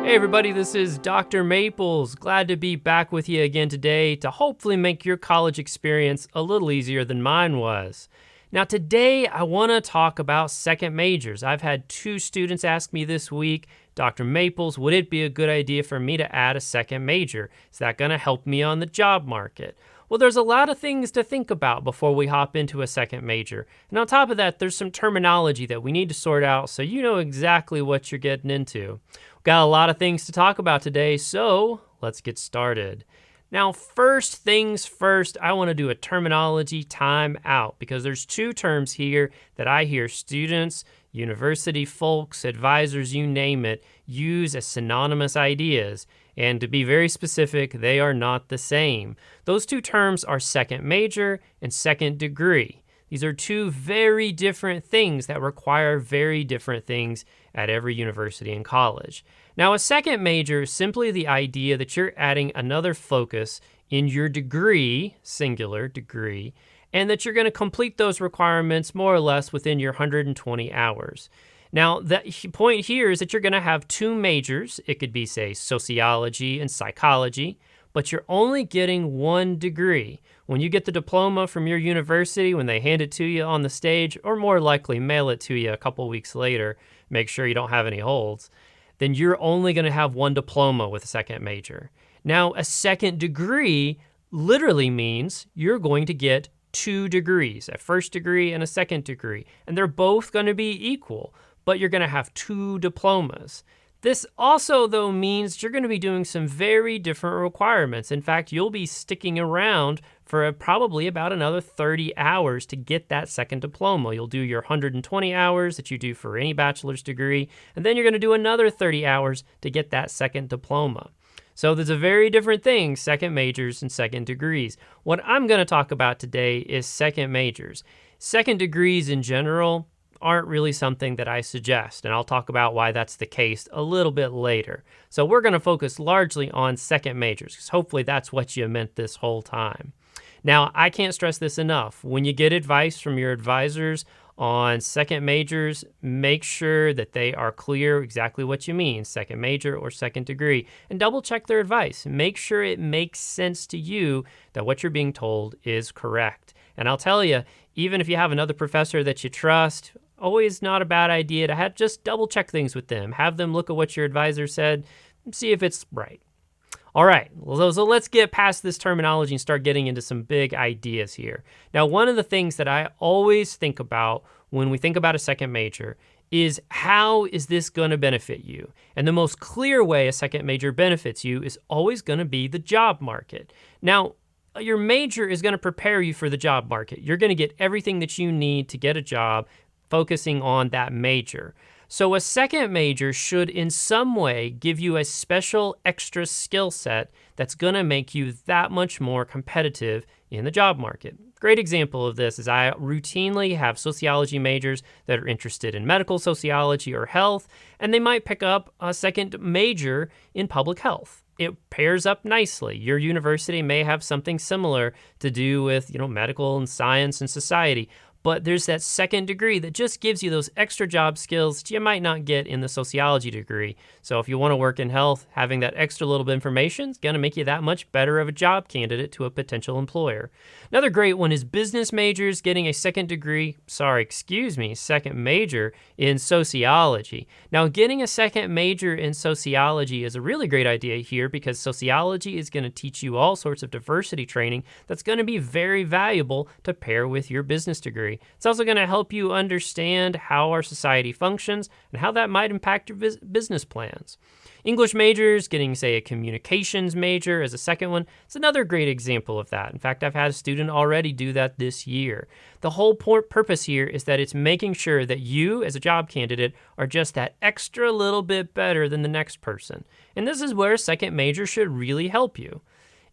Hey everybody, this is Dr. Maples. Glad to be back with you again today to hopefully make your college experience a little easier than mine was. Now today I want to talk about second majors. I've had 2 students ask me this week, Dr. Maples, would it be a good idea for me to add a second major? Is that going to help me on the job market? Well, there's a lot of things to think about before we hop into a second major. And on top of that, there's some terminology that we need to sort out so you know exactly what you're getting into. We've got a lot of things to talk about today, so let's get started. Now, first things first, I want to do a terminology time out because there's 2 terms here that I hear students, university folks, advisors, you name it, use as synonymous ideas. And to be very specific, they are not the same. Those 2 terms are second major and second degree. These are 2 very different things that require very different things at every university and college. Now, a second major is simply the idea that you're adding another focus in your degree, singular degree, and that you're going to complete those requirements more or less within your 120 hours. Now, the point here is that you're going to have 2 majors. It could be, say, sociology and psychology, but you're only getting 1 degree. When you get the diploma from your university, when they hand it to you on the stage, or more likely mail it to you a couple weeks later, make sure you don't have any holds, then you're only going to have 1 diploma with a second major. Now, a second degree literally means you're going to get 2 degrees, a first degree and a second degree, and they're both going to be equal, but you're going to have 2 diplomas. This also, though, means you're going to be doing some very different requirements. In fact, you'll be sticking around for probably about another 30 hours to get that second diploma. You'll do your 120 hours that you do for any bachelor's degree, and then you're going to do another 30 hours to get that second diploma. So there's a very different thing, second majors and second degrees. What I'm going to talk about today is second majors. Second degrees in general aren't really something that I suggest, and I'll talk about why that's the case a little bit later. So we're going to focus largely on second majors, because hopefully that's what you meant this whole time. Now, I can't stress this enough. When you get advice from your advisors on second majors, make sure that they are clear exactly what you mean, second major or second degree, and double check their advice. Make sure it makes sense to you that what you're being told is correct. And I'll tell you, even if you have another professor that you trust, always not a bad idea to just double check things with them. Have them look at what your advisor said and see if it's right. All right, so let's get past this terminology and start getting into some big ideas here. Now, one of the things that I always think about when we think about a second major is how is this going to benefit you? And the most clear way a second major benefits you is always going to be the job market. Now, your major is going to prepare you for the job market. You're going to get everything that you need to get a job focusing on that major. So a second major should in some way give you a special extra skill set that's going to make you that much more competitive in the job market. Great example of this is I routinely have sociology majors that are interested in medical sociology or health, and they might pick up a second major in public health. It pairs up nicely. Your university may have something similar to do with, medical and science and society. But there's that second degree that just gives you those extra job skills that you might not get in the sociology degree. So if you want to work in health, having that extra little bit of information is going to make you that much better of a job candidate to a potential employer. Another great one is business majors getting a second major in sociology. Now, getting a second major in sociology is a really great idea here because sociology is going to teach you all sorts of diversity training that's going to be very valuable to pair with your business degree. It's also going to help you understand how our society functions and how that might impact your business plans. English majors getting, say, a communications major as a second one, it's another great example of that. In fact, I've had a student already do that this year. The whole purpose here is that it's making sure that you, as a job candidate, are just that extra little bit better than the next person. And this is where a second major should really help you.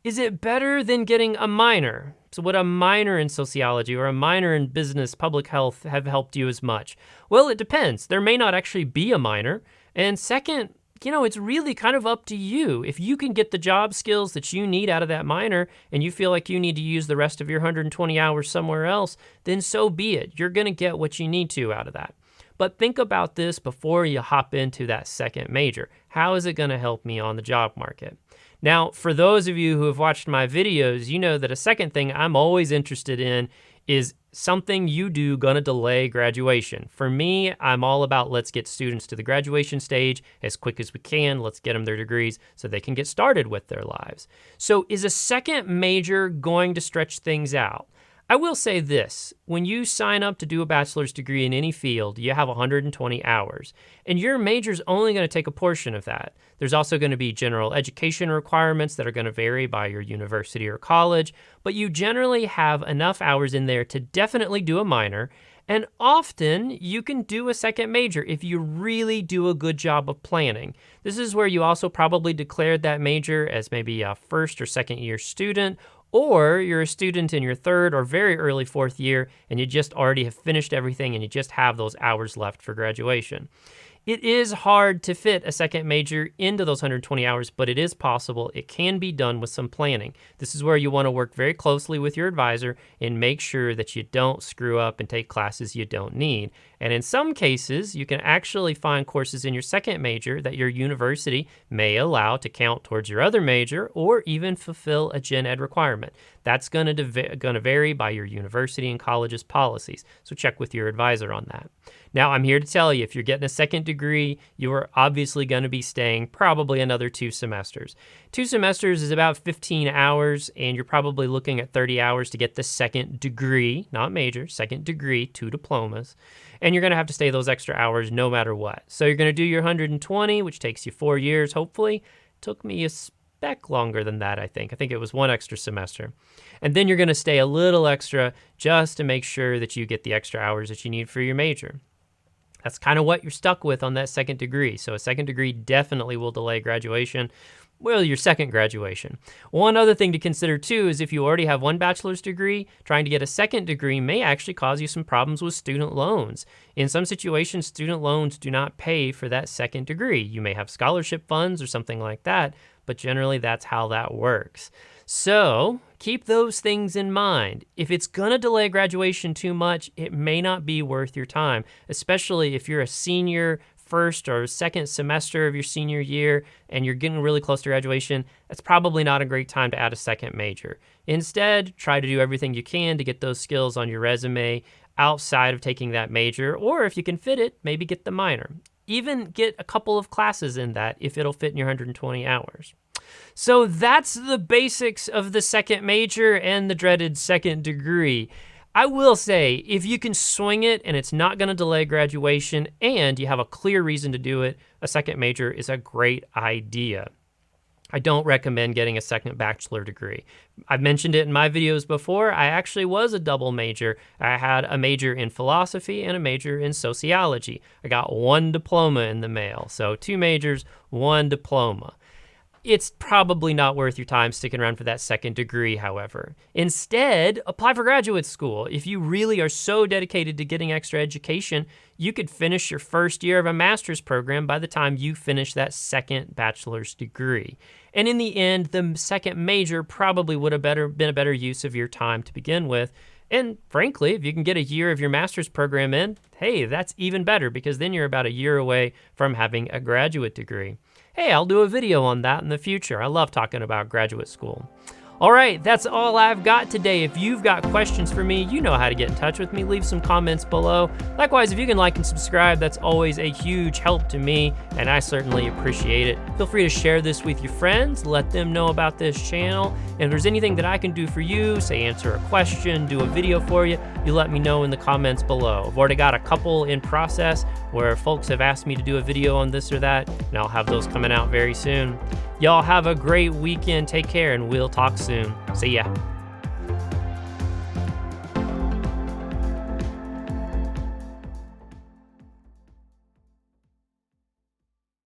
Is it better than getting a minor? So would a minor in sociology or a minor in business, public health have helped you as much? Well, it depends. There may not actually be a minor. And second, it's really kind of up to you. If you can get the job skills that you need out of that minor and you feel like you need to use the rest of your 120 hours somewhere else, then so be it. You're going to get what you need to out of that. But think about this before you hop into that second major. How is it going to help me on the job market? Now, for those of you who have watched my videos, you know that a second thing I'm always interested in is something you do going to delay graduation. For me, I'm all about let's get students to the graduation stage as quick as we can. Let's get them their degrees so they can get started with their lives. So is a second major going to stretch things out? I will say this, when you sign up to do a bachelor's degree in any field, you have 120 hours, and your major's only going to take a portion of that. There's also going to be general education requirements that are going to vary by your university or college, but you generally have enough hours in there to definitely do a minor, and often you can do a second major if you really do a good job of planning. This is where you also probably declared that major as maybe a first or second year student, or you're a student in your third or very early fourth year and you just already have finished everything and you just have those hours left for graduation. It is hard to fit a second major into those 120 hours, but it is possible. It can be done with some planning. This is where you want to work very closely with your advisor and make sure that you don't screw up and take classes you don't need. And in some cases, you can actually find courses in your second major that your university may allow to count towards your other major or even fulfill a gen ed requirement. That's going to vary by your university and college's policies, so check with your advisor on that. Now, I'm here to tell you, if you're getting a second degree, you are obviously going to be staying probably another 2 semesters. 2 semesters is about 15 hours, and you're probably looking at 30 hours to get the second degree, not major, second degree, 2 diplomas. And you're going to have to stay those extra hours no matter what. So you're going to do your 120, which takes you 4 years, hopefully. It took me a speck longer than that, I think. I think it was 1 extra semester. And then you're going to stay a little extra just to make sure that you get the extra hours that you need for your major. That's kind of what you're stuck with on that second degree. So a second degree definitely will delay graduation. Well, your second graduation. One other thing to consider too is if you already have 1 bachelor's degree, trying to get a second degree may actually cause you some problems with student loans. In some situations, student loans do not pay for that second degree. You may have scholarship funds or something like that, but generally that's how that works. So keep those things in mind. If it's going to delay graduation too much, it may not be worth your time, especially if you're a senior first or second semester of your senior year and you're getting really close to graduation. That's probably not a great time to add a second major. Instead, try to do everything you can to get those skills on your resume outside of taking that major, or if you can fit it, maybe get the minor. Even get a couple of classes in that if it'll fit in your 120 hours. So that's the basics of the second major and the dreaded second degree. I will say, if you can swing it and it's not going to delay graduation and you have a clear reason to do it, a second major is a great idea. I don't recommend getting a second bachelor degree. I've mentioned it in my videos before. I actually was a double major. I had a major in philosophy and a major in sociology. I got 1 diploma in the mail. So 2 majors, 1 diploma. It's probably not worth your time sticking around for that second degree, however. Instead, apply for graduate school. If you really are so dedicated to getting extra education, you could finish your first year of a master's program by the time you finish that second bachelor's degree. And in the end, the second major probably would have been a better use of your time to begin with. And frankly, if you can get a year of your master's program in, hey, that's even better because then you're about a year away from having a graduate degree. Hey, I'll do a video on that in the future. I love talking about graduate school. All right, that's all I've got today. If you've got questions for me, you know how to get in touch with me. Leave some comments below. Likewise, if you can like and subscribe, that's always a huge help to me, and I certainly appreciate it. Feel free to share this with your friends. Let them know about this channel. And if there's anything that I can do for you, say answer a question, do a video for you, you let me know in the comments below. I've already got a couple in process where folks have asked me to do a video on this or that, and I'll have those coming out very soon. Y'all have a great weekend. Take care, and we'll talk soon. See ya.